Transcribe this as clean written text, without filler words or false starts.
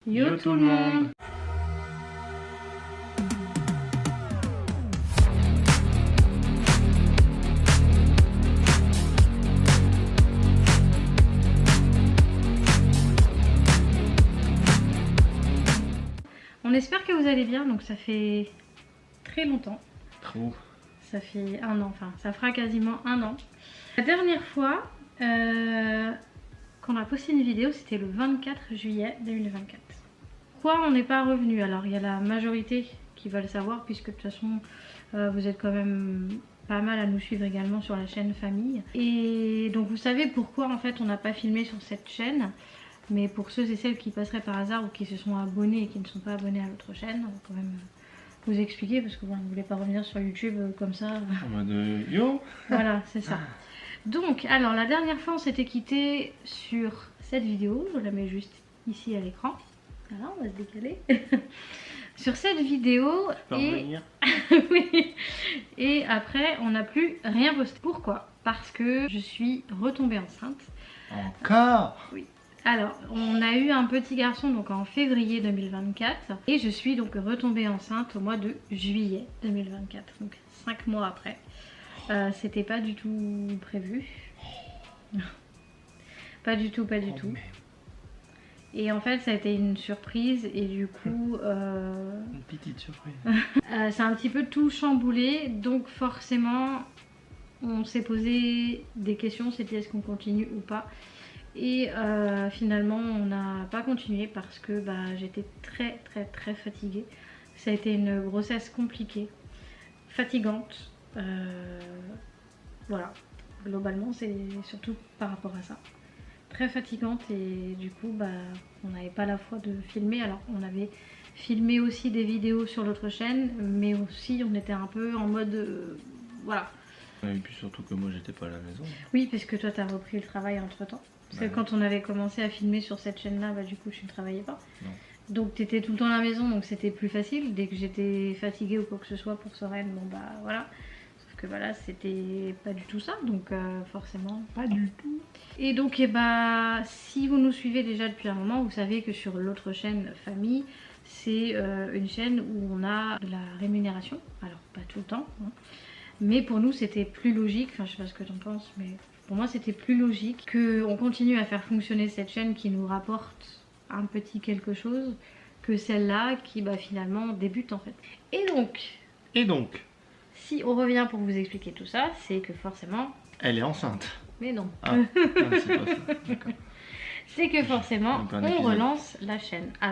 Yo tout le monde. On espère que vous allez bien, donc ça fait très longtemps. Trop. Ça fait un an, enfin ça fera quasiment un an. La dernière fois qu'on a posté une vidéo, c'était le 24 juillet 2024. Pourquoi on n'est pas revenu? Alors il y a la majorité qui va le savoir, puisque de toute façon vous êtes quand même pas mal à nous suivre également sur la chaîne Famille. Et donc vous savez pourquoi en fait on n'a pas filmé sur cette chaîne. Mais pour ceux et celles qui passeraient par hasard ou qui se sont abonnés et qui ne sont pas abonnés à l'autre chaîne, on va quand même vous expliquer, parce que bon, on ne voulait pas revenir sur YouTube comme ça. En mode yo. Voilà, c'est ça. Donc, alors la dernière fois on s'était quitté sur cette vidéo, je la mets juste ici à l'écran. Voilà, on va se décaler. Sur cette vidéo, et... oui. Et après on n'a plus rien posté. Pourquoi? Parce que je suis retombée enceinte. Encore? Oui. Alors, on a eu un petit garçon donc en février 2024 et je suis donc retombée enceinte au mois de juillet 2024, donc 5 mois après. C'était pas du tout prévu. Pas du tout, pas du tout. Et en fait, ça a été une surprise et du coup... Une petite surprise. ça a un petit peu tout chamboulé, donc forcément, on s'est posé des questions, c'était est-ce qu'on continue ou pas. Et finalement on n'a pas continué parce que j'étais très fatiguée. Ça a été une grossesse compliquée, fatigante, voilà, globalement c'est surtout par rapport à ça. Très fatigante et du coup on n'avait pas la foi de filmer. Alors on avait filmé aussi des vidéos sur l'autre chaîne, mais aussi on était un peu en mode voilà. Et puis surtout que moi j'étais pas à la maison. Oui, puisque toi t'as repris le travail entre temps. Parce que quand on avait commencé à filmer sur cette chaîne là, du coup tu ne travaillais pas. Non. Donc t'étais tout le temps à la maison, donc c'était plus facile. Dès que j'étais fatiguée ou quoi que ce soit pour Soren, voilà. Sauf que voilà, c'était pas du tout ça, donc forcément pas du tout. Et donc si vous nous suivez déjà depuis un moment, vous savez que sur l'autre chaîne Famille, c'est une chaîne où on a de la rémunération. Alors pas tout le temps, hein. Mais pour nous c'était plus logique, enfin je sais pas ce que t'en penses, mais pour moi c'était plus logique qu'on continue à faire fonctionner cette chaîne qui nous rapporte un petit quelque chose que celle-là qui finalement débute en fait. Et donc si on revient pour vous expliquer tout ça, c'est que forcément... Elle est enceinte. Mais non. Ah, c'est pas ça. D'accord. C'est que forcément on relance la chaîne.